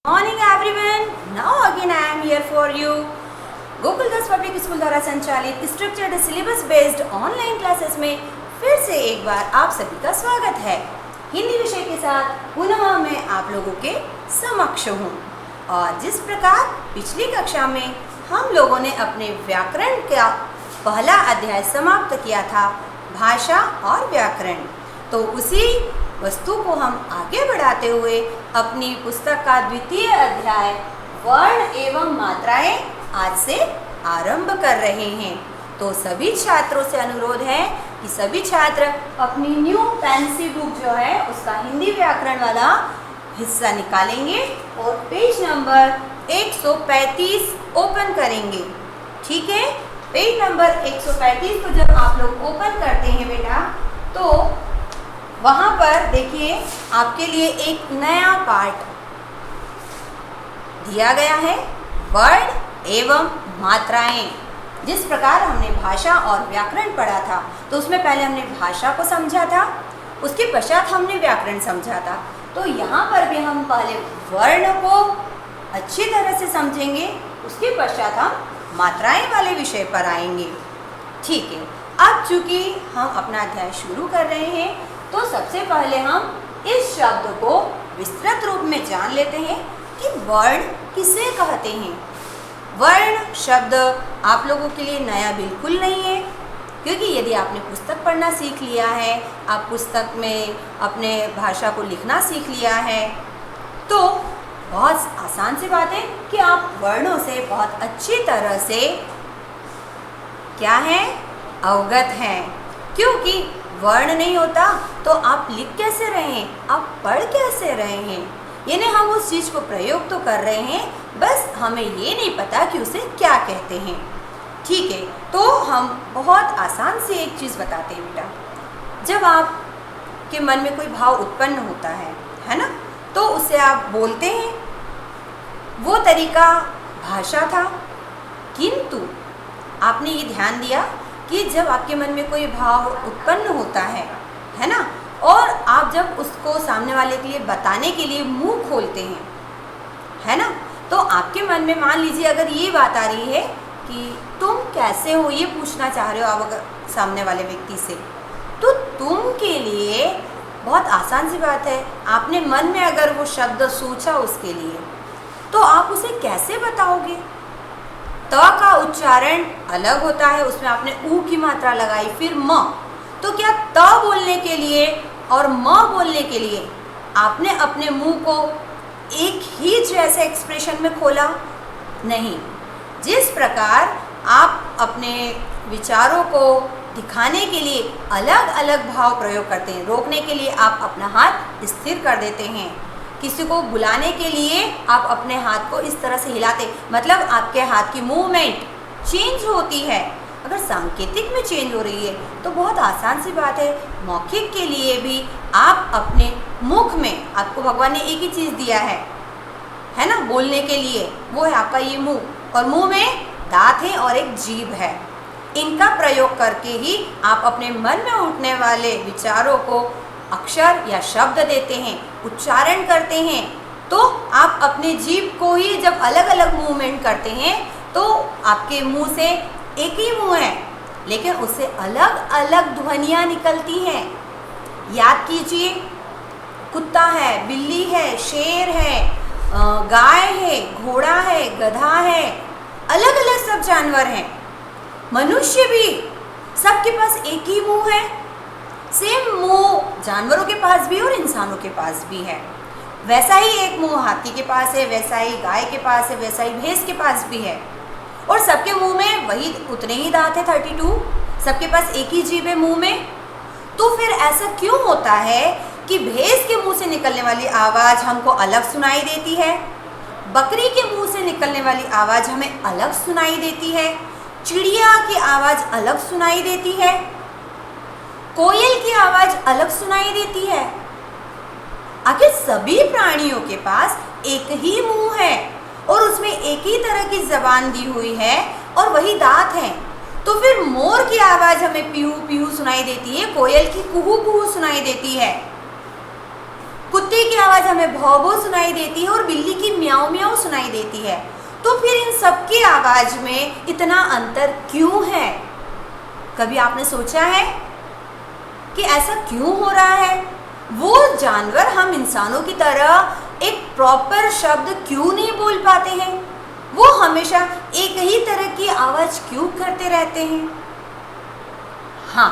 Morning everyone, now again I am here for you. Gokul Das public school द्वारा संचालित structured syllabus based online classes में फिर से एक बार आप सभी का स्वागत है। हिंदी विषय के साथ पुनः मैं आप लोगों के समक्ष हूँ। और जिस प्रकार पिछली कक्षा में हम लोगों ने अपने व्याकरण का पहला अध्याय समाप्त किया था, भाषा और व्याकरण, तो उसी वस्तु को हम आगे बढ़ाते हुए अपनी पुस्तक का द्वितीय अध्याय वर्ण एवं मात्राएं आज से आरंभ कर रहे हैं। तो सभी छात्रों से अनुरोध है कि सभी छात्र अपनी न्यू फैंसी बुक जो है उसका हिंदी व्याकरण वाला हिस्सा निकालेंगे और पेज नंबर 135 ओपन करेंगे। ठीक है, पेज नंबर 135 को जब आप लोग ओपन करते हैं बेटा, तो वहाँ पर देखिए आपके लिए एक नया पार्ट दिया गया है, वर्ण एवं मात्राएं। जिस प्रकार हमने भाषा और व्याकरण पढ़ा था, तो उसमें पहले हमने भाषा को समझा था, उसके पश्चात हमने व्याकरण समझा था। तो यहाँ पर भी हम पहले वर्ण को अच्छी तरह से समझेंगे, उसके पश्चात हम मात्राएं वाले विषय पर आएंगे। ठीक है, अब चूँकि हम अपना अध्याय शुरू कर रहे हैं, तो सबसे पहले हम इस शब्द को विस्तृत रूप में जान लेते हैं कि वर्ण किसे कहते हैं। वर्ण शब्द आप लोगों के लिए नया बिल्कुल नहीं है, क्योंकि यदि आपने पुस्तक पढ़ना सीख लिया है, आप पुस्तक में अपने भाषा को लिखना सीख लिया है, तो बहुत आसान सी बात है कि आप वर्णों से बहुत अच्छी तरह से क्या है, अवगत हैं। क्योंकि वर्ण नहीं होता तो आप लिख कैसे रहे हैं, आप पढ़ कैसे रहे हैं। यानी हम उस चीज़ को प्रयोग तो कर रहे हैं, बस हमें ये नहीं पता कि उसे क्या कहते हैं। ठीक है, तो हम बहुत आसान से एक चीज़ बताते हैं बेटा। जब आपके मन में कोई भाव उत्पन्न होता है ना, तो उसे आप बोलते हैं। वो तरीका भाषा था, किंतु आपने ये ध्यान दिया कि जब आपके मन में कोई भाव उत्पन्न होता है ना, और आप जब उसको सामने वाले के लिए बताने के लिए मुंह खोलते हैं, है ना, तो आपके मन में मान लीजिए अगर ये बात आ रही है कि तुम कैसे हो, ये पूछना चाह रहे हो आप अगर सामने वाले व्यक्ति से, तो तुम के लिए बहुत आसान सी बात है। आपने मन में अगर वो शब्द सोचा उसके लिए, तो आप उसे कैसे बताओगे। त का उच्चारण अलग होता है, उसमें आपने ऊ की मात्रा लगाई, फिर म, तो क्या त बोलने के लिए और म बोलने के लिए आपने अपने मुंह को एक ही जैसे एक्सप्रेशन में खोला? नहीं। जिस प्रकार आप अपने विचारों को दिखाने के लिए अलग अलग भाव प्रयोग करते हैं, रोकने के लिए आप अपना हाथ स्थिर कर देते हैं, किसी को बुलाने के लिए आप अपने हाथ को इस तरह से हिलाते, मतलब आपके हाथ की मूवमेंट चेंज होती है। अगर सांकेतिक में चेंज हो रही है तो बहुत आसान सी बात है, मौखिक के लिए भी आप अपने मुख में, आपको भगवान ने एक ही चीज़ दिया है ना बोलने के लिए, वो है आपका ये मुंह, और मुंह में दांत है और एक जीभ है। इनका प्रयोग करके ही आप अपने मन में उठने वाले विचारों को अक्षर या शब्द देते हैं, उच्चारण करते हैं। तो आप अपने जीभ को ही जब अलग अलग मूवमेंट करते हैं, तो आपके मुंह से एक ही मुंह है, लेकिन उससे अलग अलग ध्वनियाँ निकलती हैं। याद कीजिए, कुत्ता है, बिल्ली है, शेर है, गाय है, घोड़ा है, गधा है, अलग अलग सब जानवर हैं। मनुष्य भी, सबके पास एक ही मुंह है। सेम मुंह जानवरों के पास भी और इंसानों के पास भी है। वैसा ही एक मुंह हाथी के पास है, वैसा ही गाय के पास है, वैसा ही भैंस के पास भी है, और सबके मुंह में वही उतने ही दांत है 32, सबके पास एक ही जीभ है मुंह में। तो फिर ऐसा क्यों होता है कि भैंस के मुंह से निकलने वाली आवाज़ हमको अलग सुनाई देती है, बकरी के मुंह से निकलने वाली आवाज़ हमें अलग सुनाई देती है, चिड़िया की आवाज़ अलग सुनाई देती है, कोयल की आवाज़ अलग सुनाई देती है। आखिर सभी प्राणियों के पास एक ही मुंह है और उसमें एक ही तरह की जबान दी हुई है और वही दांत हैं। तो फिर मोर की आवाज़ हमें पीहू पीहू सुनाई देती है, कोयल की कुहू कुहू सुनाई देती है। कुत्ते की आवाज़ हमें भौ भौ सुनाई देती है और बिल्ली की म्याऊं म्याऊं सुनाई देती है। तो फिर इन सबकी आवाज़ में इतना अंतर क्यों है? कभी आपने सोचा है कि ऐसा क्यों हो रहा है? वो जानवर हम इंसानों की तरह एक प्रॉपर शब्द क्यों नहीं बोल पाते हैं? वो हमेशा एक ही तरह की आवाज़ क्यों करते रहते हैं? हाँ,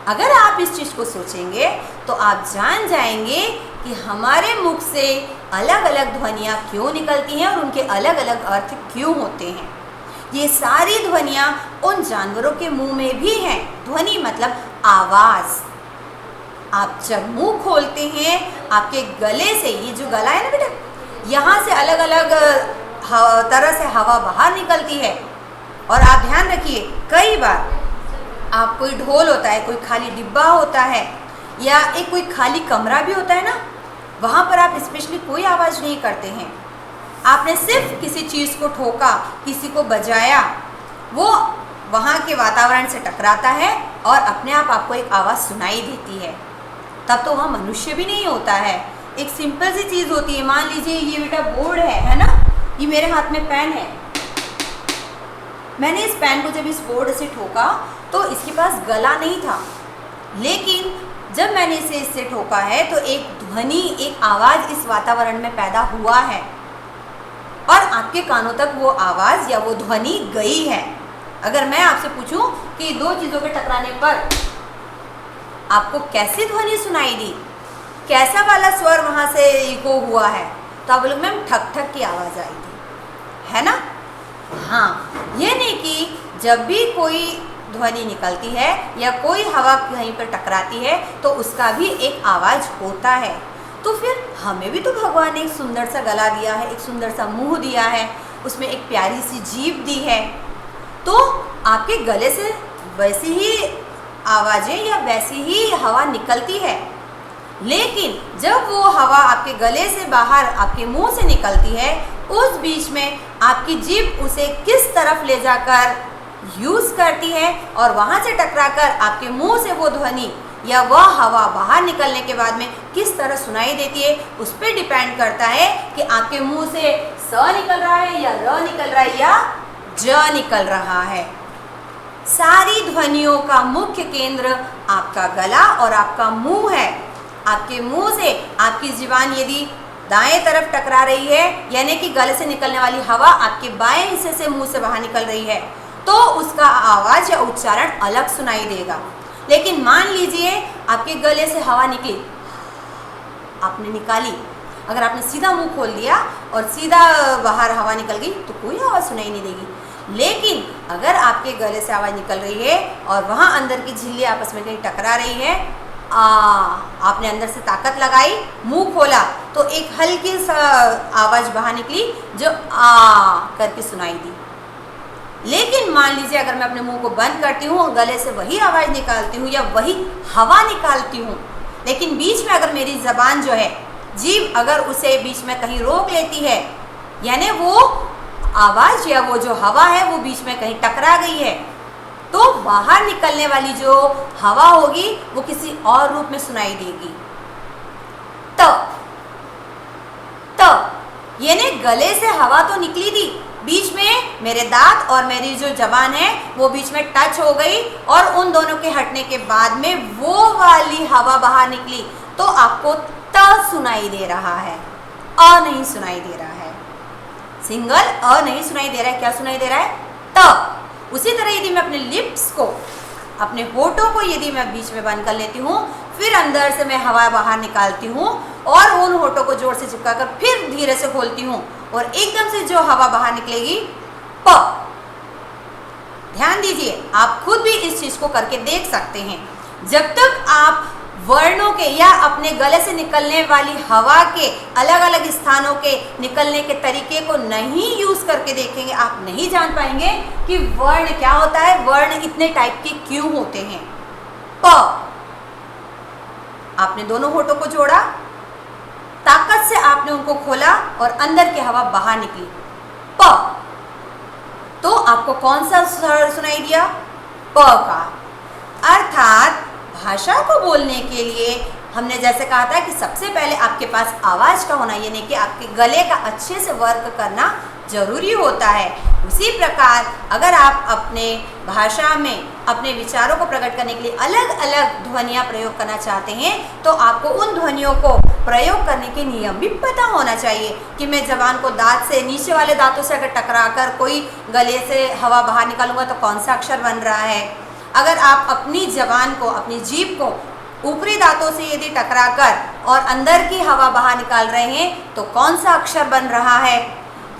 अगर आप इस चीज़ को सोचेंगे तो आप जान जाएंगे कि हमारे मुख से अलग अलग ध्वनियाँ क्यों निकलती हैं और उनके अलग अलग अर्थ क्यों होते हैं। ये सारी ध्वनियाँ उन जानवरों के मुंह में भी हैं। ध्वनि मतलब आवाज़। आप जब मुंह खोलते हैं, आपके गले से, ये जो गला है ना बेटा, यहाँ से अलग अलग तरह से हवा बाहर निकलती है। और आप ध्यान रखिए, कई बार आप कोई ढोल होता है, कोई खाली डिब्बा होता है या एक कोई खाली कमरा भी होता है ना, वहाँ पर आप स्पेशली कोई आवाज़ नहीं करते हैं। आपने सिर्फ किसी चीज़ को ठोका, किसी को बजाया, वो वहाँ के वातावरण से टकराता है और अपने आप आपको एक आवाज़ सुनाई देती है। तब तो वहाँ मनुष्य भी नहीं होता है, एक सिंपल सी चीज़ होती है। मान लीजिए ये बेटा बोर्ड है ना, ये मेरे हाथ में पेन है। मैंने इस पेन को जब इस बोर्ड से ठोका तो इसके पास गला नहीं था, लेकिन जब मैंने इसे इससे ठोका है तो एक ध्वनि, एक आवाज़ इस वातावरण में पैदा हुआ है और आपके कानों तक वो आवाज़ या वो ध्वनि गई है। अगर मैं आपसे पूछूं कि दो चीज़ों के टकराने पर आपको कैसी ध्वनि सुनाई दी, कैसा वाला स्वर वहाँ से इको हुआ है, तो आप बोलोगे मैम ठक ठक की आवाज़ आई थी, है ना। हाँ, ये नहीं कि जब भी कोई ध्वनि निकलती है या कोई हवा कहीं पर टकराती है तो उसका भी एक आवाज़ होता है। तो फिर हमें भी तो भगवान ने एक सुंदर सा गला दिया है, एक सुंदर सा मुंह दिया है, उसमें एक प्यारी सी जीभ दी है। तो आपके गले से वैसी ही आवाज़ें या वैसी ही हवा निकलती है, लेकिन जब वो हवा आपके गले से बाहर आपके मुंह से निकलती है, उस बीच में आपकी जीभ उसे किस तरफ ले जाकर यूज़ करती है और वहाँ से टकराकर आपके मुंह से वो ध्वनि या वह हवा बाहर निकलने के बाद में किस तरह सुनाई देती है, उस पर डिपेंड करता है कि आपके मुंह से स निकल रहा है या र निकल रहा है या ज निकल रहा है। सारी ध्वनियों का मुख्य केंद्र आपका गला और आपका मुंह है। आपके मुंह से आपकी ज़ुबान यदि दाएं तरफ टकरा रही है, यानी कि गले से निकलने वाली हवा आपके बाएं हिस्से से मुंह से बाहर निकल रही है, तो उसका आवाज़ या उच्चारण अलग सुनाई देगा। लेकिन मान लीजिए आपके गले से हवा निकली, आपने निकाली, अगर आपने सीधा मुंह खोल दिया और सीधा बाहर हवा निकल गई तो कोई आवाज़ सुनाई नहीं देगी। लेकिन अगर आपके गले से आवाज़ निकल रही है और वहाँ अंदर की झिल्ली आपस में कहीं टकरा रही है, आपने अंदर से ताकत लगाई, मुंह खोला, तो एक हल्की सा आवाज़ बाहर निकली जो आ करके सुनाई दी। लेकिन मान लीजिए अगर मैं अपने मुंह को बंद करती हूँ और गले से वही आवाज़ निकालती हूँ या वही हवा निकालती हूँ, लेकिन बीच में अगर मेरी ज़बान जो है, जीभ अगर उसे बीच में कहीं रोक लेती है, यानी वो आवाज़ या वो जो हवा है वो बीच में कहीं टकरा गई है, तो बाहर निकलने वाली जो हवा होगी वो किसी और रूप में सुनाई देगी। यानी गले से हवा तो निकली थी, बीच में मेरे दांत और मेरी जो जबान है वो बीच में टच हो गई और उन दोनों के हटने के बाद में वो वाली हवा बाहर निकली, तो आपको त सुनाई दे रहा है, अ नहीं सुनाई दे रहा है। सिंगल अ नहीं सुनाई दे रहा है, क्या सुनाई दे रहा है? त। उसी तरह यदि मैं अपने लिप्स को, अपने होठों को यदि मैं बीच में बंद कर लेती हूँ, फिर अंदर से मैं हवा बाहर निकालती हूँ और उन होठों को जोर से चिपकाकर फिर धीरे से खोलती हूँ और एकदम से जो हवा बाहर निकलेगी प। ध्यान दीजिए, आप खुद भी इस चीज़ को करके देख सकते हैं। जब तक आप वर्णों के या अपने गले से निकलने वाली हवा के अलग अलग स्थानों के निकलने के तरीके को नहीं यूज़ करके देखेंगे, आप नहीं जान पाएंगे कि वर्ण क्या होता है, वर्ण इतने टाइप के क्यों होते हैं। प, आपने दोनों होठों को जोड़ा, ताकत से आपने उनको खोला और अंदर की हवा बाहर निकली, प। तो आपको कौन सा स्वर सुनाई दिया? प का। अर्थात भाषा को बोलने के लिए हमने जैसे कहा था कि सबसे पहले आपके पास आवाज़ का होना, यानी कि आपके गले का अच्छे से वर्क करना जरूरी होता है। उसी प्रकार अगर आप अपने भाषा में अपने विचारों को प्रकट करने के लिए अलग अलग ध्वनियाँ प्रयोग करना चाहते हैं तो आपको उन ध्वनियों को प्रयोग करने के नियम भी पता होना चाहिए कि मैं जबान को दांत से, नीचे वाले दांतों से अगर टकराकर कोई गले से हवा बाहर निकालूंगा तो कौन सा अक्षर बन रहा है। अगर आप अपनी जबान को, अपनी जीभ को ऊपरी दांतों से यदि टकराकर और अंदर की हवा बाहर निकाल रहे हैं तो कौन सा अक्षर बन रहा है।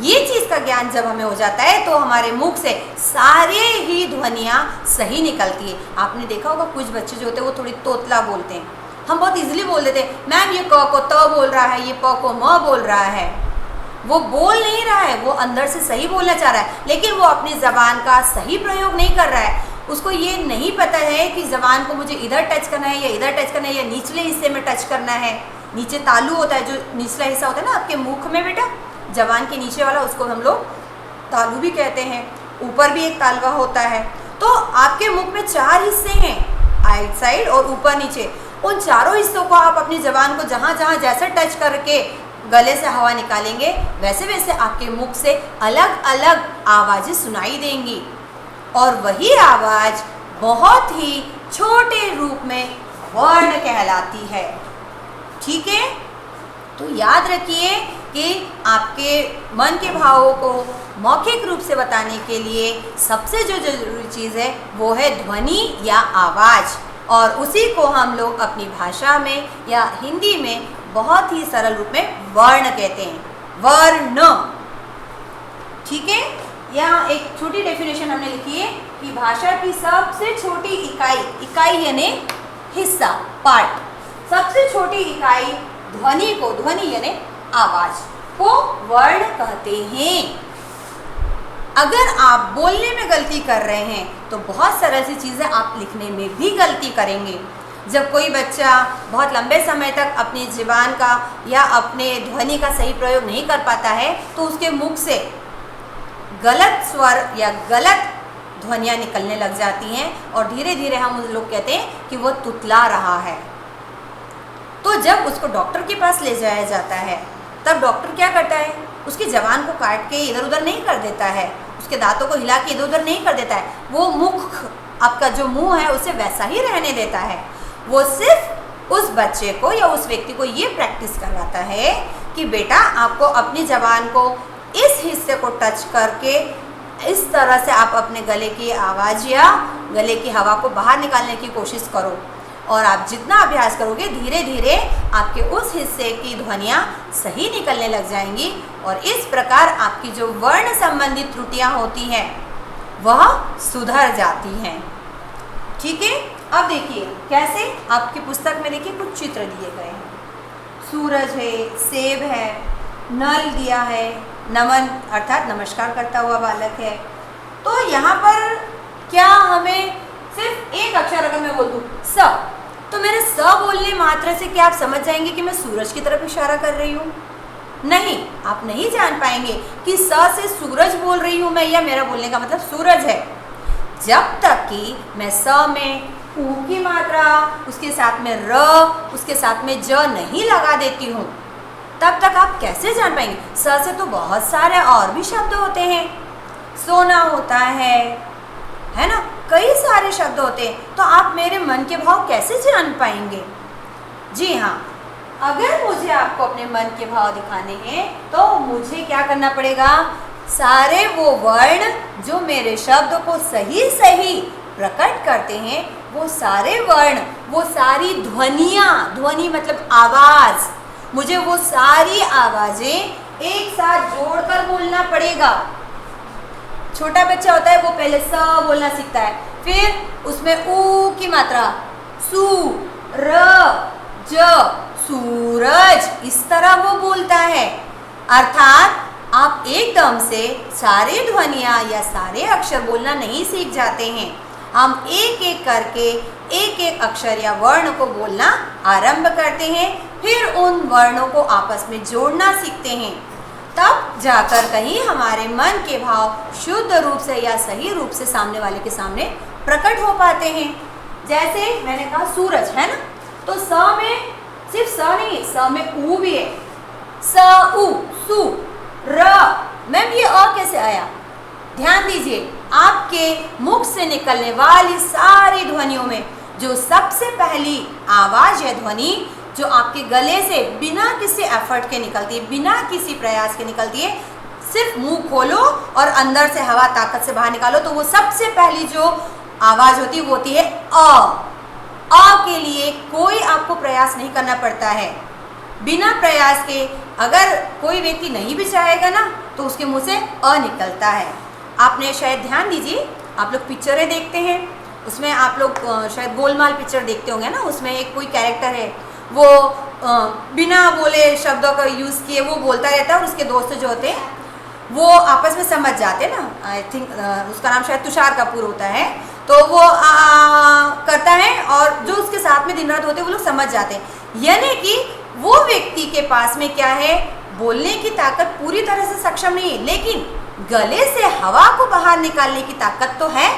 ये चीज़ का ज्ञान जब हमें हो जाता है तो हमारे मुख से सारे ही ध्वनियाँ सही निकलती है। आपने देखा होगा कुछ बच्चे जो होते हैं वो थोड़ी तोतला बोलते हैं, हम बहुत इजीली बोल देते हैं, मैम ये क को त बोल रहा है, ये प को म बोल रहा है। वो बोल नहीं रहा है, वो अंदर से सही बोलना चाह रहा है, लेकिन वो अपनी ज़बान का सही प्रयोग नहीं कर रहा है। उसको ये नहीं पता है कि ज़बान को मुझे इधर टच करना है या इधर टच करना है या निचले हिस्से में टच करना है। नीचे तालू होता है, जो निचला हिस्सा होता है ना आपके मुख में बेटा, जबान के नीचे वाला, उसको हम लोग तालू भी कहते हैं। ऊपर भी एक तालवा होता है। तो आपके मुख में 4 हिस्से हैं, आइट साइड और ऊपर नीचे। उन चारों हिस्सों को आप अपनी जबान को जहाँ जहाँ जैसे टच करके गले से हवा निकालेंगे वैसे वैसे आपके मुख से अलग अलग आवाज़ें सुनाई देंगी और वही आवाज़ बहुत ही छोटे रूप में वर्ण कहलाती है। ठीक है, तो याद रखिए कि आपके मन के भावों को मौखिक रूप से बताने के लिए सबसे जो जरूरी चीज़ है वो है ध्वनि या आवाज़, और उसी को हम लोग अपनी भाषा में या हिंदी में बहुत ही सरल रूप में वर्ण कहते हैं, वर्ण। ठीक है, यहाँ एक छोटी डेफिनेशन हमने लिखी है कि भाषा की सबसे छोटी इकाई, इकाई यानी हिस्सा, पार्ट, सबसे छोटी इकाई ध्वनि को, ध्वनि यानी आवाज को वर्ण कहते हैं। अगर आप बोलने में गलती कर रहे हैं तो बहुत सरल सी चीज़ है, आप लिखने में भी गलती करेंगे। जब कोई बच्चा बहुत लंबे समय तक अपनी ज़ुबान का या अपने ध्वनि का सही प्रयोग नहीं कर पाता है तो उसके मुख से गलत स्वर या गलत ध्वनियाँ निकलने लग जाती हैं और धीरे धीरे हम उन लोग कहते हैं कि वो तुतला रहा है। तो जब उसको डॉक्टर के पास ले जाया जाता है तब डॉक्टर क्या करता है, उसकी ज़बान को काट के इधर उधर नहीं कर देता है, उसके दांतों को हिला के इधर उधर नहीं कर देता है, वो मुख, आपका जो मुंह है उसे वैसा ही रहने देता है। वो सिर्फ उस बच्चे को या उस व्यक्ति को ये प्रैक्टिस करवाता है कि बेटा आपको अपनी ज़बान को इस हिस्से को टच करके इस तरह से आप अपने गले की आवाज़ या गले की हवा को बाहर निकालने की कोशिश करो, और आप जितना अभ्यास करोगे धीरे धीरे आपके उस हिस्से की ध्वनियाँ सही निकलने लग जाएंगी और इस प्रकार आपकी जो वर्ण संबंधित त्रुटियाँ होती हैं वह सुधर जाती हैं। ठीक है, अब देखिए कैसे, आपकी पुस्तक में देखिए कुछ चित्र दिए गए हैं, सूरज है, सेब है, नल दिया है, नमन अर्थात नमस्कार करता हुआ बालक है। तो यहाँ पर क्या हमें सिर्फ एक अक्षर अगर मैं बोल दूँ स, तो मेरे स बोलने मात्र से क्या आप समझ जाएंगे कि मैं सूरज की तरफ इशारा कर रही हूँ? नहीं, आप नहीं जान पाएंगे कि स से सूरज बोल रही हूँ मैं या मेरा बोलने का मतलब सूरज है। जब तक कि मैं स में ऊ की मात्रा, उसके साथ में र, उसके साथ में ज नहीं लगा देती हूँ तब तक आप कैसे जान पाएंगे? स से तो बहुत सारे और भी शब्द होते हैं, सोना होता है ना, कई सारे शब्द होते हैं, तो आप मेरे मन के भाव कैसे जान पाएंगे? जी हाँ, अगर मुझे आपको अपने मन के भाव दिखाने हैं तो मुझे क्या करना पड़ेगा? सारे वो वर्ण जो मेरे शब्द को सही सही प्रकट करते हैं, वो सारे वर्ण, वो सारी ध्वनियाँ, ध्वनि मतलब आवाज़, मुझे वो सारी आवाज़ें एक साथ जोड़कर बोलना पड़ेगा। छोटा बच्चा होता है वो पहले स बोलना सीखता है, फिर उसमें ऊ की मात्रा, सू, र, ज, सूरज, इस तरह वो बोलता है। अर्थात आप एकदम से सारे ध्वनियाँ या सारे अक्षर बोलना नहीं सीख जाते हैं, हम एक एक करके एक एक अक्षर या वर्ण को बोलना आरंभ करते हैं, फिर उन वर्णों को आपस में जोड़ना सीखते हैं, तब जाकर कहीं हमारे मन के भाव शुद्ध रूप से या सही रूप से सामने वाले के सामने प्रकट हो पाते हैं। जैसे मैंने कहा सूरज है ना, तो स में सिर्फ स नहीं, स में ऊ भी है, स उ सु र। मैम ये अ कैसे आया? ध्यान दीजिए, आपके मुख से निकलने वाली सारी ध्वनियों में जो सबसे पहली आवाज है, ध्वनि जो आपके गले से बिना किसी एफर्ट के निकलती है, बिना किसी प्रयास के निकलती है, सिर्फ मुंह खोलो और अंदर से हवा ताकत से बाहर निकालो, तो वो सबसे पहली जो आवाज होती है वो होती है अ। अ के लिए कोई आपको प्रयास नहीं करना पड़ता है। बिना प्रयास के अगर कोई व्यक्ति नहीं भी चाहेगा ना तो उसके मुंह से अ निकलता है। आपने शायद ध्यान दीजिए, आप लोग पिक्चरें देखते हैं, उसमें आप लोग शायद गोलमाल पिक्चर देखते होंगे ना, उसमें एक कोई कैरेक्टर है वो बिना बोले शब्दों का यूज़ किए वो बोलता रहता है और उसके दोस्त जो होते हैं वो आपस में समझ जाते हैं ना। आई थिंक उसका नाम शायद तुषार कपूर होता है, तो वो करता है और जो उसके साथ में दिन रात होते हैं वो लोग समझ जाते हैं। यानी कि वो व्यक्ति के पास में क्या है, बोलने की ताकत पूरी तरह से सक्षम नहीं है, लेकिन गले से हवा को बाहर निकालने की ताकत तो है।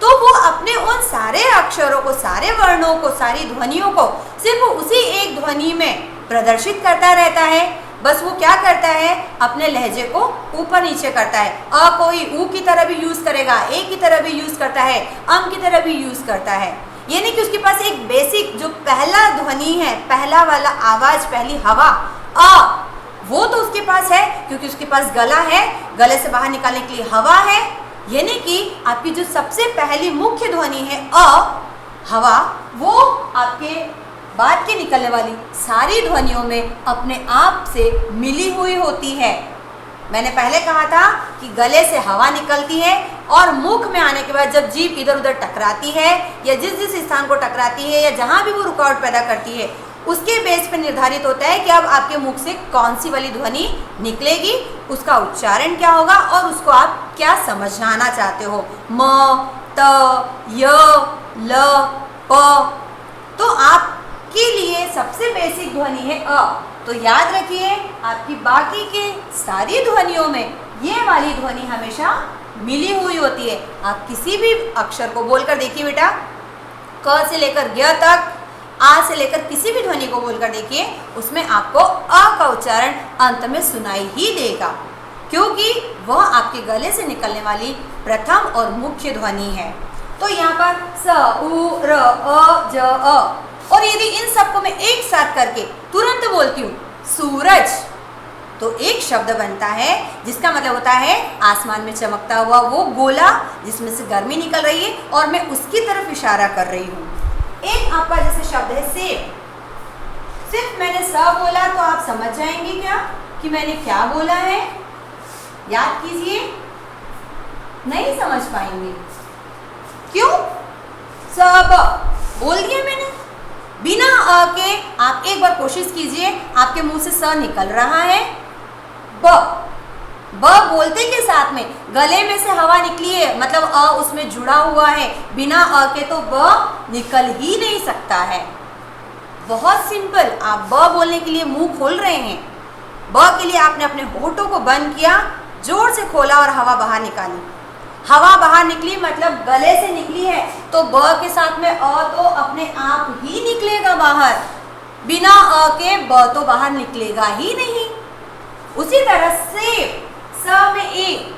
तो वो अपने उन सारे अक्षरों को, सारे वर्णों को, सारी ध्वनियों को सिर्फ उसी एक ध्वनि में प्रदर्शित करता रहता है। बस वो क्या करता है, अपने लहजे को ऊपर नीचे करता है। अ कोई ऊ की तरह भी यूज करेगा, ए की तरह भी यूज करता है, अम की तरह भी यूज करता है। यानी कि उसके पास एक बेसिक जो पहला ध्वनि है, पहला वाला आवाज, पहली हवा अ, वो तो उसके पास है क्योंकि उसके पास गला है, गले से बाहर निकालने के लिए हवा है। यानी कि आपकी जो सबसे पहली मुख्य ध्वनि है अ, हवा, वो आपके बाद के निकलने वाली सारी ध्वनियों में अपने आप से मिली हुई होती है। मैंने पहले कहा था कि गले से हवा निकलती है और मुख में आने के बाद जब जीभ इधर उधर टकराती है या जिस जिस स्थान को टकराती है या जहाँ भी वो रुकावट पैदा करती है, उसके बेस पर निर्धारित होता है कि अब आपके मुख से कौन सी वाली ध्वनि निकलेगी, उसका उच्चारण क्या होगा और उसको आप क्या समझाना चाहते हो। म, त, य, ल, प। तो आपके लिए सबसे बेसिक ध्वनि है अ। तो याद रखिए, आपकी बाकी के सारी ध्वनियों में ये वाली ध्वनि हमेशा मिली हुई होती है। आप किसी भी अक्षर को बोलकर देखिए बेटा, क से लेकर ग तक, आ से लेकर किसी भी ध्वनि को बोलकर देखिए, उसमें आपको अ का उच्चारण अंत में सुनाई ही देगा, क्योंकि वह आपके गले से निकलने वाली प्रथम और मुख्य ध्वनि है। तो यहाँ पर स, उ, र, अ, ज, अ। और यदि इन सबको मैं एक साथ करके तुरंत बोलती हूँ सूरज, तो एक शब्द बनता है जिसका मतलब होता है आसमान में चमकता हुआ वो गोला जिसमें से गर्मी निकल रही है और मैं उसकी तरफ इशारा कर रही हूँ। एक आपका जैसे शब्द है सेब। सिर्फ मैंने स बोला तो आप समझ जाएंगे क्या कि मैंने क्या बोला है? याद कीजिए, नहीं समझ पाएंगे। क्यों? सब बोल दिया मैंने बिना अ के। आप एक बार कोशिश कीजिए, आपके मुंह से स निकल रहा है, ब बोलते के साथ में गले में से हवा निकली है, मतलब अ उसमें जुड़ा हुआ है। बिना अ के तो ब निकल ही नहीं सकता है। बहुत सिंपल। आप ब बोलने के लिए मुंह खोल रहे हैं, ब के लिए आपने अपने होठों को बंद किया, जोर से खोला और हवा बाहर निकाली। हवा बाहर निकली मतलब गले से निकली है, तो ब के साथ में अ तो अपने आप ही निकलेगा बाहर। बिना अ के ब तो बाहर निकलेगा ही नहीं। उसी तरह सेब, स में ए,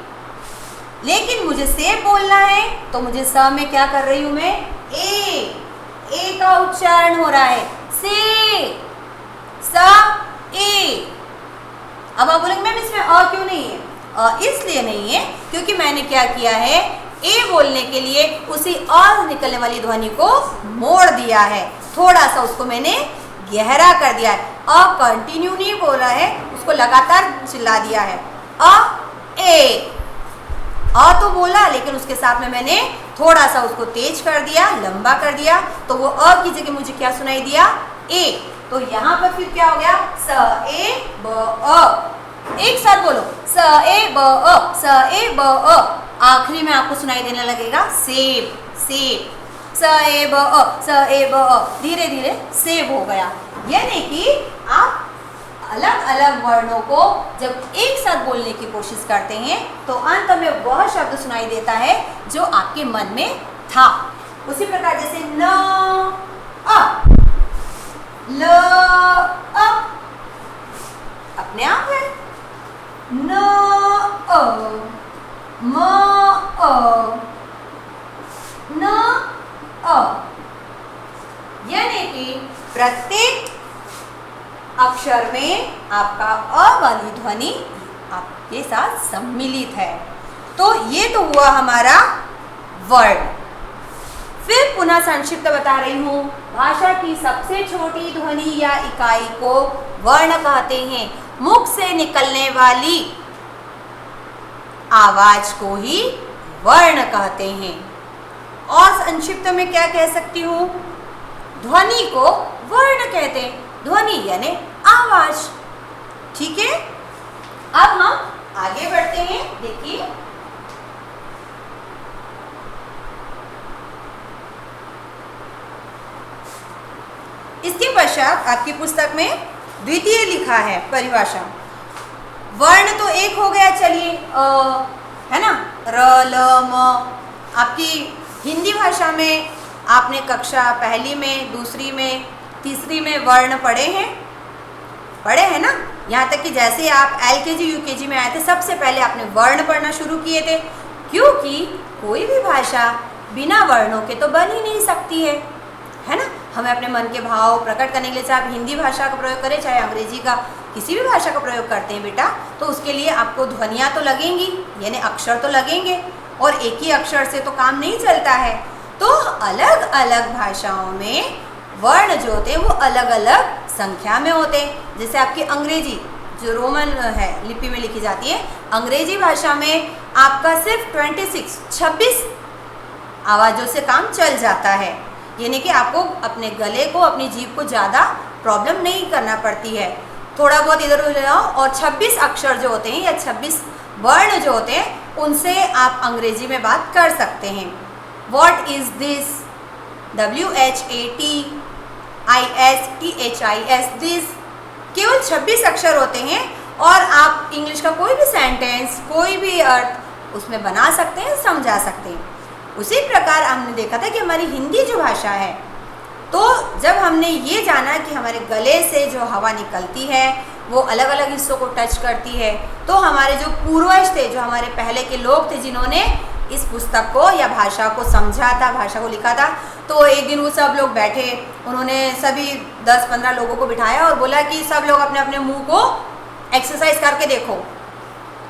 लेकिन मुझे सेब बोलना है तो मुझे स में क्या कर रही हूं मैं? ए का उच्चारण हो रहा है, से, स, ए। अब आप बोलेंगे मैम इसमें अ क्यों नहीं है? इसलिए नहीं है क्योंकि मैंने क्या किया है, ए बोलने के लिए उसी अ निकलने वाली ध्वनि को मोड़ दिया है, थोड़ा सा उसको मैंने गहरा कर दिया है। अ कंटिन्यू नहीं बोल रहा है, उसको लगातार चिल्ला दिया है। ए, अ तो बोला लेकिन उसके साथ में मैंने थोड़ा सा उसको तेज कर दिया, लंबा कर दिया, तो वो अ की जगह मुझे क्या सुनाई दिया? ए। तो यहाँ पर फिर क्या हो गया? स, ए, ब, अ। एक साथ बोलो, स, ए, ब, अ, स, ए, ब, अ। आखिरी में आपको सुनाई देने लगेगा सेब, सेब, स, ए, ब, अ, स, ए, ब, अ। धीरे धीरे सेब हो गया। यानी कि आप अलग अलग वर्णों को जब एक साथ बोलने की कोशिश करते हैं तो अंत में वह शब्द सुनाई देता है जो आपके मन में था। उसी प्रकार जैसे न, अ, ल अ अपने आप है, न अ म अ न अ, यानी कि प्रत्येक अक्षर में आपका अ वाली ध्वनि आपके साथ सम्मिलित है। तो ये तो हुआ हमारा वर्ण। फिर पुनः संक्षिप्त बता रही हूँ, भाषा की सबसे छोटी ध्वनि या इकाई को वर्ण कहते हैं। मुख से निकलने वाली आवाज को ही वर्ण कहते हैं। और संक्षिप्त में क्या कह सकती हूँ, ध्वनि को वर्ण कहते हैं। ध्वनि यानी आवाज। ठीक है, अब हम आगे बढ़ते हैं। देखिए, इसके पश्चात आपकी पुस्तक में द्वितीय लिखा है परिभाषा। वर्ण तो एक हो गया, चलिए है ना, र ल म। आपकी हिंदी भाषा में आपने कक्षा पहली में, दूसरी में, तीसरी में वर्ण पढ़े हैं ना। यहाँ तक कि जैसे आप LKG UKG में आए थे, सबसे पहले आपने वर्ण पढ़ना शुरू किए थे, क्योंकि कोई भी भाषा बिना वर्णों के तो बन ही नहीं सकती है ना। हमें अपने मन के भाव प्रकट करने के लिए, चाहे आप हिंदी भाषा का प्रयोग करें, चाहे अंग्रेजी का, किसी भी भाषा का प्रयोग करते हैं बेटा, तो उसके लिए आपको ध्वनियाँ तो लगेंगी, यानी अक्षर तो लगेंगे, और एक ही अक्षर से तो काम नहीं चलता है। तो अलग अलग भाषाओं में वर्ण जो होते हैं वो अलग अलग संख्या में होते हैं। जैसे आपकी अंग्रेजी जो रोमन है लिपि में लिखी जाती है, अंग्रेजी भाषा में आपका सिर्फ 26 आवाज़ों से काम चल जाता है। यानी कि आपको अपने गले को, अपनी जीभ को ज़्यादा प्रॉब्लम नहीं करना पड़ती है। थोड़ा बहुत इधर उधर जाओ और 26 अक्षर जो होते हैं या 26 वर्ण जो होते हैं, उनसे आप अंग्रेजी में बात कर सकते हैं। What is this? WHATISTHIS this, केवल 26 अक्षर होते हैं और आप इंग्लिश का कोई भी सेंटेंस, कोई भी अर्थ उसमें बना सकते हैं, समझा सकते हैं। उसी प्रकार हमने देखा था कि हमारी हिंदी जो भाषा है, तो जब हमने ये जाना कि हमारे गले से जो हवा निकलती है वो अलग अलग हिस्सों को टच करती है, तो हमारे जो पूर्वज थे, जो हमारे पहले के लोग थे, जिन्होंने इस पुस्तक को या भाषा को समझा था, भाषा को लिखा था, तो एक दिन वो सब लोग बैठे, उन्होंने सभी 10-15 लोगों को बिठाया और बोला कि सब लोग अपने अपने मुंह को एक्सरसाइज करके देखो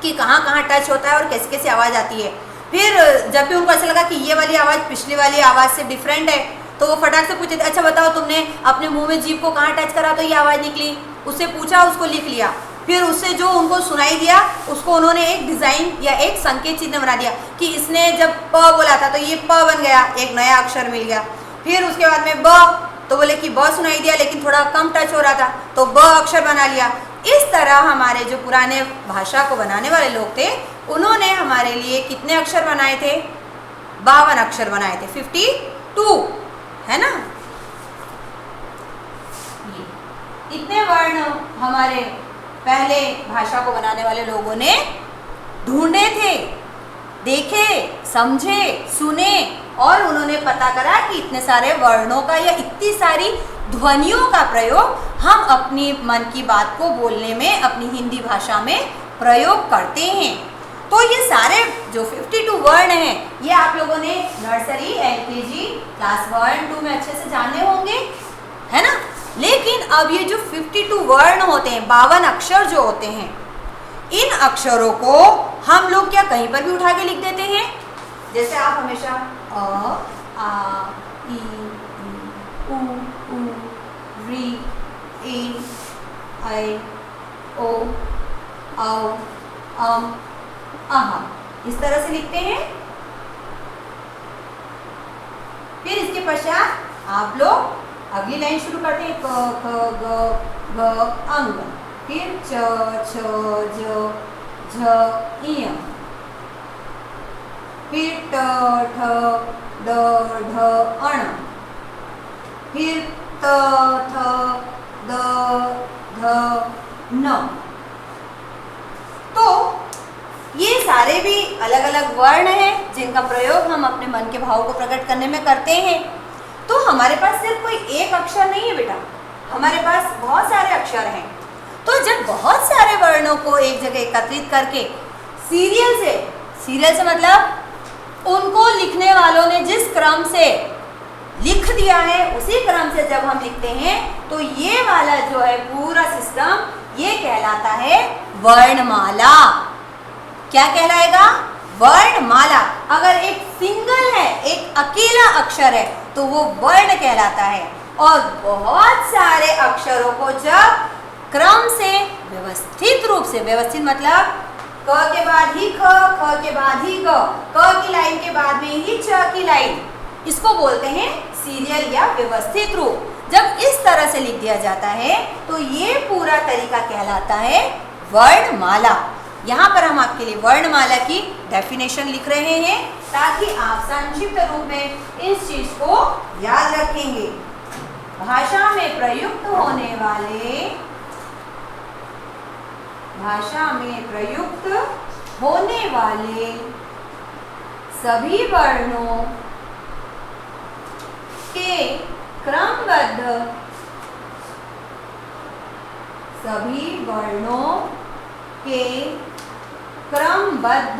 कि कहाँ कहाँ टच होता है और कैसे कैसे आवाज़ आती है। फिर जब भी उनको ऐसा लगा कि ये वाली आवाज़ पिछली वाली आवाज़ से डिफरेंट है, तो वो फटाक से पूछे, अच्छा बताओ तुमने अपने मुंह में जीभ को कहाँ टच करा तो ये आवाज़ निकली। उससे पूछा, उसको लिख लिया। फिर उससे जो उनको सुनाई दिया, उसको उन्होंने एक डिज़ाइन या एक संकेत चिन्ह बना दिया कि इसने जब प बोला था तो ये प बन गया, एक नया अक्षर मिल गया। फिर उसके बाद में ब, तो बोले कि ब सुनाई दिया लेकिन थोड़ा कम टच हो रहा था, तो ब अक्षर बना लिया। इस तरह हमारे जो पुराने भाषा को बनाने वाले लोग थे, उन्होंने हमारे लिए कितने अक्षर बनाए थे? 52 अक्षर बनाए थे, 52, है ना। इतने वर्ण हमारे पहले भाषा को बनाने वाले लोगों ने ढूंढे थे, देखे, समझे, सुने, और उन्होंने पता करा कि इतने सारे वर्णों का या इतनी सारी ध्वनियों का प्रयोग हम अपनी मन की बात को बोलने में, अपनी हिंदी भाषा में प्रयोग करते हैं। तो ये सारे जो 52 वर्ण हैं, ये आप लोगों ने नर्सरी, LKG, क्लास 1, 2 में अच्छे से जाने होंगे, है ना। लेकिन अब ये जो 52 वर्ण होते हैं, 52 अक्षर जो होते हैं, इन अक्षरों को हम लोग क्या कहीं पर भी उठा के लिख देते हैं। जैसे आप हमेशा अ, आ, ई, उ, री, ए, ऐ, ओ, औ, अम, अह, इस तरह से लिखते हैं। फिर इसके पश्चात आप लोग अगली लाइन शुरू करते हैं, क, ख, ग, घ, अंग, फिर च, छ, ज, झ, इय, फिर ट, ठ, ड, ढ, अण, फिर त, थ, द, ध, न। तो ये सारे भी अलग अलग वर्ण हैं जिनका प्रयोग हम अपने मन के भाव को प्रकट करने में करते हैं। तो हमारे पास सिर्फ कोई एक अक्षर नहीं है बेटा, हमारे पास बहुत सारे अक्षर हैं, तो जब बहुत सारे वर्णों को एक जगह एकत्रित करके सीरियल से मतलब उनको लिखने वालों ने जिस क्रम से लिख दिया है उसी क्रम से जब हम लिखते हैं तो ये वाला जो है पूरा सिस्टम ये कहलाता है वर्णमाला। क्या कहलाएगा? वर्णमाला। अगर एक सिंगल है, एक अकेला अक्षर है तो वो वर्ण कहलाता है, और बहुत सारे अक्षरों को जब क्रम से व्यवस्थित रूप से, व्यवस्थित मतलब क के बाद ही ख के बाद ही ग, क की लाइन के बाद में ही च की लाइन, इसको बोलते हैं सीरियल या व्यवस्थित रूप। जब इस तरह से लिख दिया जाता है तो ये पूरा तरीका कहलाता है वर्णमाला। यहाँ पर हम आपके लिए वर्णमाला की डेफिनेशन लिख रहे हैं ताकि आप संक्षिप्त रूप में इस चीज को याद रखेंगे। भाषा में प्रयुक्त होने वाले सभी वर्णों के क्रमबद्ध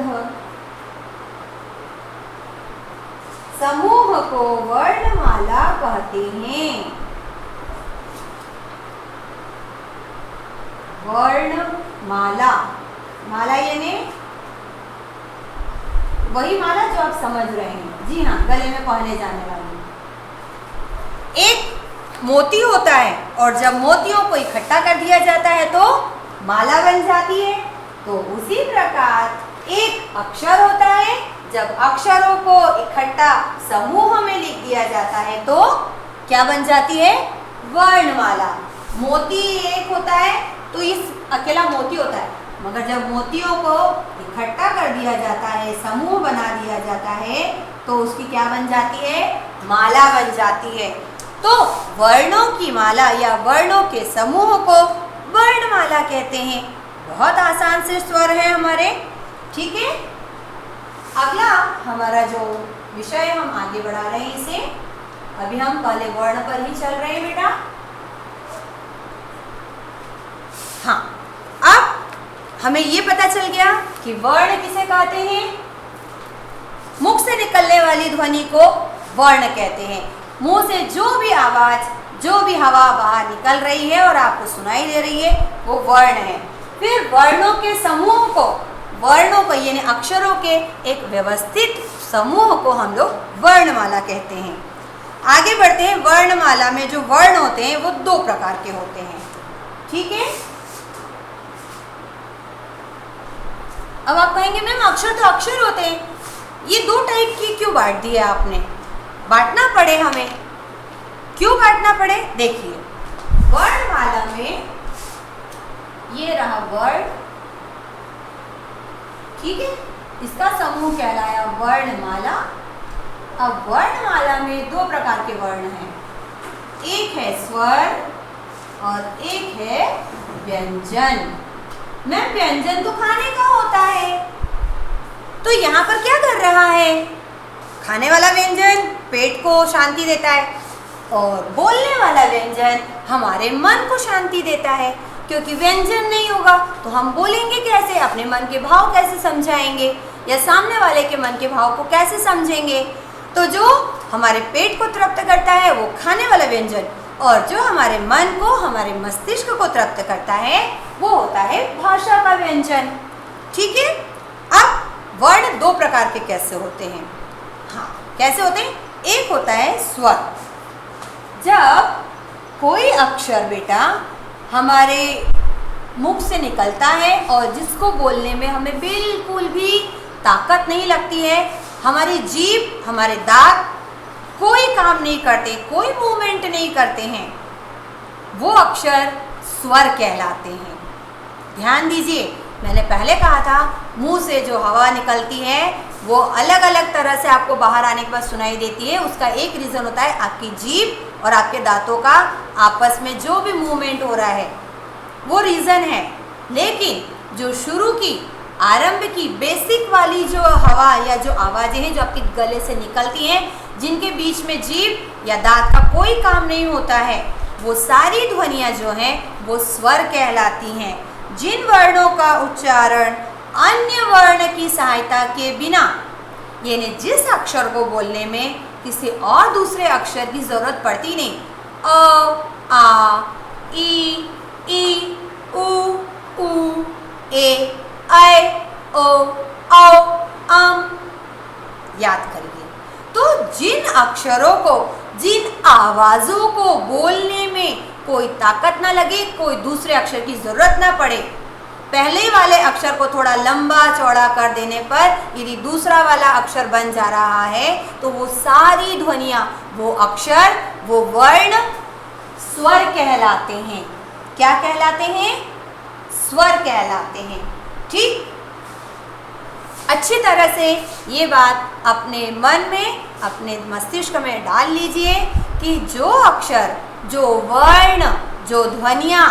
समूह को वर्णमाला कहते हैं। वर्णमाला, माला यानी वही माला जो आप समझ रहे हैं। जी हाँ, गले में पहने जाने वाली। एक मोती होता है और जब मोतियों को इकट्ठा कर दिया जाता है तो माला बन जाती है। तो उसी प्रकार एक अक्षर होता है, जब अक्षरों को इकट्ठा समूह में लिख दिया जाता है तो क्या बन जाती है? वर्णमाला। मोती एक होता है तो इस अकेला मोती होता है, मगर जब मोतियों को इकट्ठा कर दिया जाता है, समूह बना दिया जाता है तो उसकी क्या बन जाती है? माला बन जाती है। तो वर्णों की माला या वर्णों के समूह को वर्णमाला कहते हैं। बहुत आसान से स्वर है हमारे, ठीक है। अगला हमारा जो विषय हम आगे बढ़ा रहे हैं इसे, अभी हम पहले वर्ण पर ही चल रहे हैं बेटा। हाँ, अब हमें ये पता चल गया कि वर्ण किसे कहते हैं। मुख से निकलने वाली ध्वनि को वर्ण कहते हैं। मुंह से जो भी आवाज, जो भी हवा बाहर निकल रही है और आपको सुनाई दे रही है वो वर्ण है। फिर वर्णों के समूह को, वर्णों को यानी अक्षरों के एक व्यवस्थित समूह को हम लोग वर्णमाला कहते हैं। आगे बढ़ते हैं। वर्णमाला में जो वर्ण होते हैं वो दो प्रकार के होते हैं, ठीक है। अब आप कहेंगे मैम अक्षर तो अक्षर होते हैं, ये दो टाइप की क्यों बांट दिया आपने? बांटना पड़े हमें, क्यों बांटना पड़े? देखिए, वर्णमाला में ये रहा वर्ण, ठीक है, इसका समूह कहलाया वर्णमाला। अब वर्णमाला में दो प्रकार के वर्ण हैं, एक है स्वर और एक है व्यंजन। मैम व्यंजन तो खाने का होता है, तो यहाँ पर क्या कर रहा है? खाने वाला व्यंजन पेट को शांति देता है और बोलने वाला व्यंजन हमारे मन को शांति देता है, क्योंकि व्यंजन नहीं होगा तो हम बोलेंगे कैसे, अपने मन के भाव कैसे समझाएंगे या सामने वाले के मन के भाव को कैसे समझेंगे। तो जो हमारे पेट को तृप्त करता है वो खाने वाला व्यंजन, और जो हमारे मन को, हमारे मस्तिष्क को तृप्त करता है वो होता है भाषा का व्यंजन, ठीक है। अब वर्ण दो प्रकार के कैसे होते हैं? हाँ, कैसे होते हैं? एक होता है स्वर। जब कोई अक्षर बेटा हमारे मुख से निकलता है और जिसको बोलने में हमें बिल्कुल भी ताकत नहीं लगती है, हमारी जीभ, हमारे दांत कोई काम नहीं करते, कोई मूवमेंट नहीं करते हैं, वो अक्षर स्वर कहलाते हैं। ध्यान दीजिए, मैंने पहले कहा था मुंह से जो हवा निकलती है वो अलग अलग तरह से आपको बाहर आने के बाद सुनाई देती है। उसका एक रीज़न होता है आपकी जीभ और आपके दांतों का आपस में जो भी मूवमेंट हो रहा है वो रीज़न है। लेकिन जो शुरू की, आरंभ की बेसिक वाली जो हवा या जो आवाज़ें हैं जो आपके गले से निकलती हैं, जिनके बीच में जीभ या दांत का कोई काम नहीं होता है, वो सारी ध्वनियाँ जो हैं वो स्वर कहलाती हैं। जिन वर्णों का उच्चारण अन्य वर्ण की सहायता के बिना, यानी जिस अक्षर को बोलने में किसी और दूसरे अक्षर की जरूरत पड़ती नहीं, अ, आ, ई, उ, ए, ऐ, ओ, औ, याद करिए। तो जिन अक्षरों को, जिन आवाज़ों को बोलने में कोई ताकत ना लगे, कोई दूसरे अक्षर की ज़रूरत ना पड़े, पहले वाले अक्षर को थोड़ा लंबा चौड़ा कर देने पर यदि दूसरा वाला अक्षर बन जा रहा है तो वो सारी ध्वनियाँ, वो अक्षर, वो वर्ण स्वर कहलाते हैं। क्या कहलाते हैं? स्वर कहलाते हैं। ठीक, अच्छी तरह से ये बात अपने मन में, अपने मस्तिष्क में डाल लीजिए कि जो अक्षर, जो वर्ण, जो ध्वनियाँ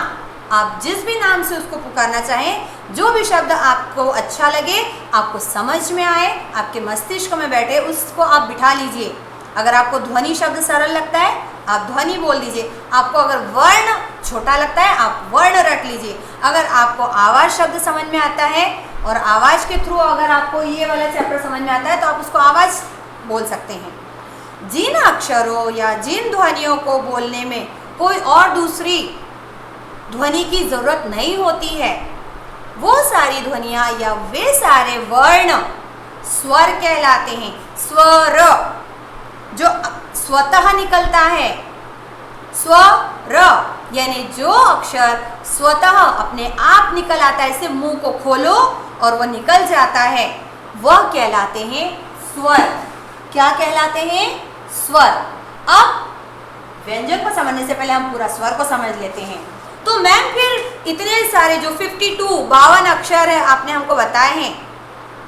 आप जिस भी नाम से उसको पुकारना चाहें, जो भी शब्द आपको अच्छा लगे, आपको समझ में आए, आपके मस्तिष्क में बैठे, उसको आप बिठा लीजिए। अगर आपको ध्वनि शब्द सरल लगता है आप ध्वनि बोल दीजिए, आपको अगर वर्ण छोटा लगता है आप वर्ण रट लीजिए, अगर आपको आवाज़ शब्द समझ में आता है और आवाज़ के थ्रू अगर आपको ये वाला चैप्टर समझ में आता है तो आप उसको आवाज़ बोल सकते हैं। जिन अक्षरों या जिन ध्वनियों को बोलने में कोई और दूसरी ध्वनि की ज़रूरत नहीं होती है, वो सारी ध्वनियाँ या वे सारे वर्ण स्वर कहलाते हैं। स्वर जो स्वतः निकलता है, स्वर यानी जो अक्षर स्वतः अपने आप निकल आता है, इसे मुंह को खोलो और वह निकल जाता है, वह कहलाते हैं स्वर। क्या कहलाते हैं? स्वर। अब व्यंजन को समझने से पहले हम पूरा स्वर को समझ लेते हैं। तो मैम फिर इतने सारे जो 52 अक्षर है आपने हमको बताए हैं,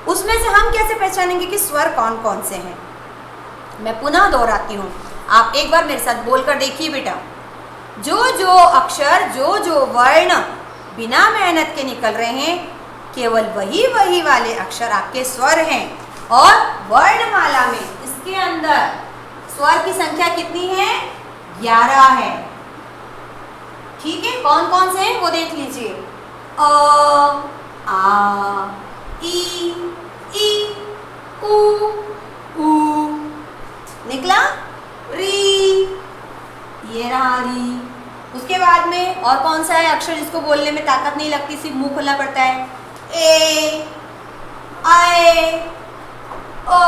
उसमें से हम कैसे पहचानेंगे कि स्वर कौन कौन से हैं? मैं पुनः दोहराती हूँ, आप एक बार मेरे साथ बोलकर देखिए बेटा। जो जो अक्षर, जो जो वर्ण बिना मेहनत के निकल रहे हैं, केवल वही वही वाले अक्षर आपके स्वर हैं। और वर्णमाला में इसके अंदर स्वर की संख्या कितनी है? 11 है। ठीक है, कौन कौन से हैं वो देख लीजिए। अ, आ, ई, उ, निकला री, ये रहा री। उसके बाद में और कौन सा है अक्षर जिसको बोलने में ताकत नहीं लगती, सिर्फ मुंह खोलना पड़ता है? ए, आए, ओ,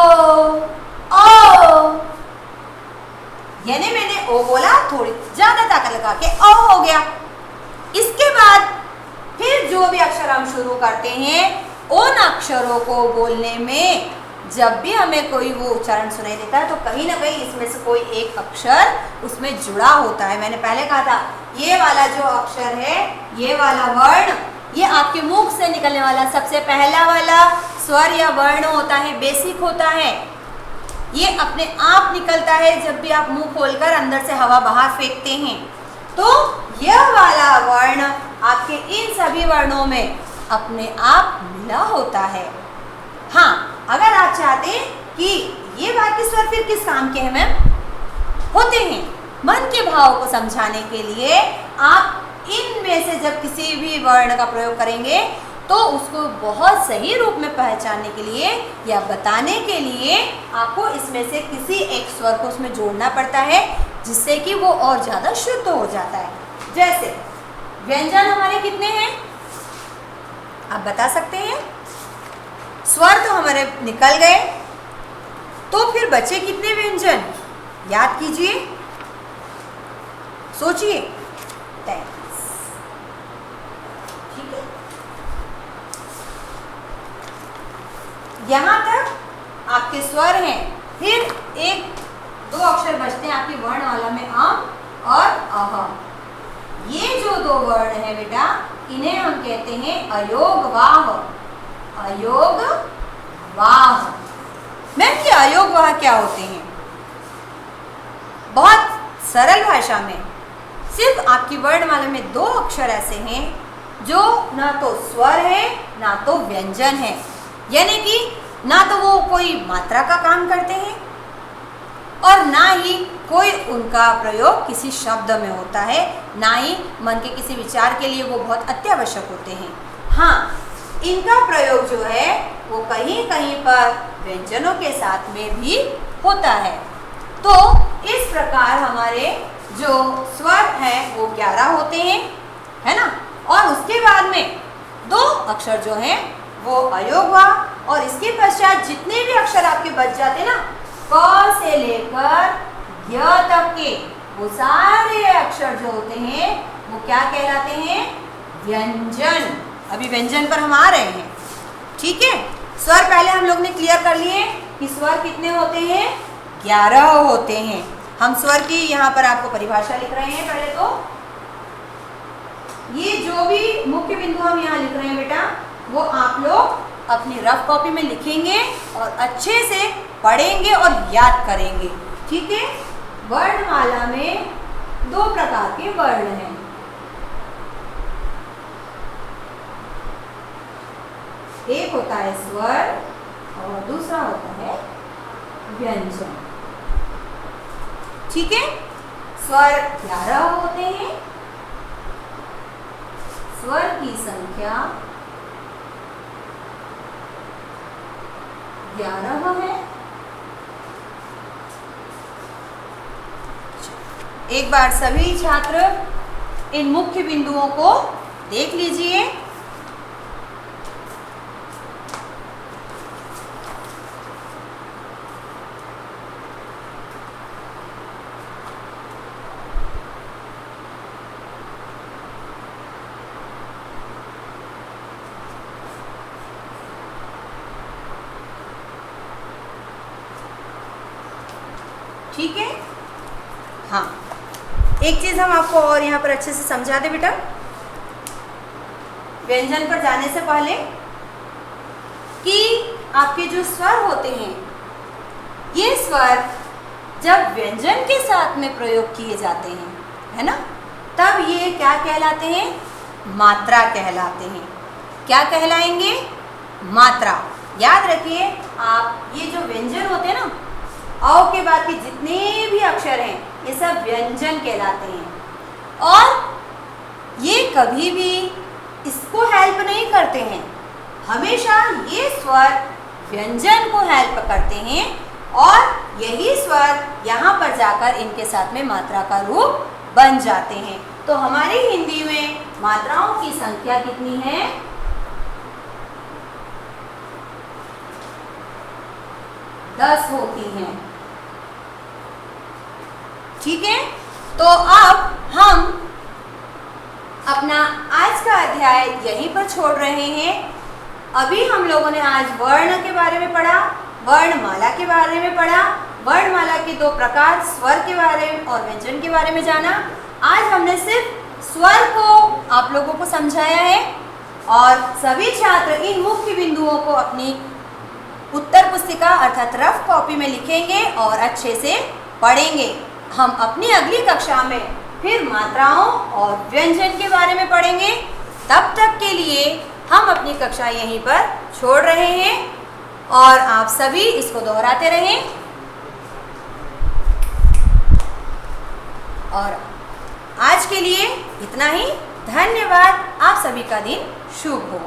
यानी मैंने ओ बोला, थोड़ी ज्यादा ताकत लगा के ओ हो गया। इसके बाद फिर जो भी अक्षर हम शुरू करते हैं, उन अक्षरों को बोलने में जब भी हमें कोई वो उच्चारण सुनाई देता है तो कहीं ना कहीं इसमें से कोई एक अक्षर उसमें जुड़ा होता है। मैंने पहले कहा था ये वाला जो अक्षर है, ये वाला वर्ण, ये आपके मुख से निकलने वाला सबसे पहला वाला स्वर या वर्ण होता है, बेसिक होता है। ये अपने आप निकलता है जब भी आप मुंह खोलकर अंदर से हवा बाहर फेंकते हैं। तो यह वाला वर्ण आपके इन सभी वर्णों में अपने आप मिला होता है। हाँ, अगर आप चाहते हैं कि ये बाकी स्वर फिर किस काम के हैं मैम? होते हैं मन के भाव को समझाने के लिए। आप इनमें से जब किसी भी वर्ण का प्रयोग करेंगे तो उसको बहुत सही रूप में पहचानने के लिए या बताने के लिए आपको इसमें से किसी एक स्वर को उसमें जोड़ना पड़ता है, जिससे कि वो और ज़्यादा शुद्ध हो जाता है। जैसे व्यंजन हमारे कितने हैं आप बता सकते हैं? स्वर तो हमारे निकल गए, तो फिर बचे कितने व्यंजन? याद कीजिए, सोचिए। 33। ठीक है, यहां तक आपके स्वर हैं। फिर एक दो अक्षर बचते हैं आपकी वर्णमाला में, अम और अह। ये जो दो वर्ण है बेटा, इन्हें हम कहते हैं अयोगवाह। अयोगवाह। मैम ये अयोगवाह क्या होते हैं? बहुत सरल भाषा में सिर्फ आपकी वर्णमाला में दो अक्षर ऐसे हैं जो ना तो स्वर है ना तो व्यंजन है, यानी कि ना तो वो कोई मात्रा का काम करते हैं और ना ही कोई उनका प्रयोग किसी शब्द में होता है, ना ही मन के किसी विचार के लिए वो बहुत अत्यावश्यक होते हैं। हाँ, इनका प्रयोग जो है वो कहीं कहीं पर व्यंजनों के साथ में भी होता है। तो इस प्रकार हमारे जो स्वर हैं वो 11 होते हैं, है ना। और उसके बाद में 2 अक्षर जो हैं वो अयोग हुआ, और इसके पश्चात जितने भी अक्षर आपके बच जाते ना, क से लेकर य तक के, वो सारे अक्षर जो होते हैं वो क्या कहलाते हैं? व्यंजन। अभी व्यंजन पर हम आ रहे हैं, ठीक है। स्वर पहले हम लोग ने क्लियर कर लिए कि स्वर कितने होते हैं? 11 होते हैं। हम स्वर की यहाँ पर आपको परिभाषा लिख रहे हैं। पहले तो ये जो भी मुख्य बिंदु हम यहाँ लिख रहे हैं बेटा, वो आप लोग अपनी रफ कॉपी में लिखेंगे और अच्छे से पढ़ेंगे और याद करेंगे, ठीक है। वर्णमाला में 2 प्रकार के वर्ण हैं। एक होता है स्वर और दूसरा होता है व्यंजन, ठीक है। स्वर 11 होते हैं। स्वर की संख्या 11 है। एक बार सभी छात्र इन मुख्य बिंदुओं को देख लीजिए। ठीक है। हाँ, एक चीज हम आपको और यहाँ पर अच्छे से समझा दे बेटा। व्यंजन पर जाने से पहले कि आपके जो स्वर होते हैं, ये स्वर जब व्यंजन के साथ में प्रयोग किए जाते हैं, है ना, तब ये क्या कहलाते हैं? मात्रा कहलाते हैं। क्या कहलाएंगे? मात्रा। याद रखिए आप, ये जो व्यंजन होते हैं ना, अ के बाद के जितने भी अक्षर हैं ये सब व्यंजन कहलाते हैं, और ये कभी भी इसको हेल्प नहीं करते हैं। हमेशा ये स्वर व्यंजन को हेल्प करते हैं, और यही स्वर यहाँ पर जाकर इनके साथ में मात्रा का रूप बन जाते हैं। तो हमारी हिंदी में मात्राओं की संख्या कितनी है? 10 होती हैं, ठीक है। तो अब हम अपना आज का अध्याय यहीं पर छोड़ रहे हैं। अभी हम लोगों ने आज वर्ण के बारे में पढ़ा, वर्णमाला के बारे में पढ़ा, वर्णमाला के 2 प्रकार, स्वर के बारे में और व्यंजन के बारे में जाना। आज हमने सिर्फ स्वर को आप लोगों को समझाया है, और सभी छात्र इन मुख्य बिंदुओं को अपनी उत्तर पुस्तिका अर्थात रफ कॉपी में लिखेंगे और अच्छे से पढ़ेंगे। हम अपनी अगली कक्षा में फिर मात्राओं और व्यंजन के बारे में पढ़ेंगे। तब तक के लिए हम अपनी कक्षा यहीं पर छोड़ रहे हैं, और आप सभी इसको दोहराते रहें। और आज के लिए इतना ही। धन्यवाद। आप सभी का दिन शुभ हो।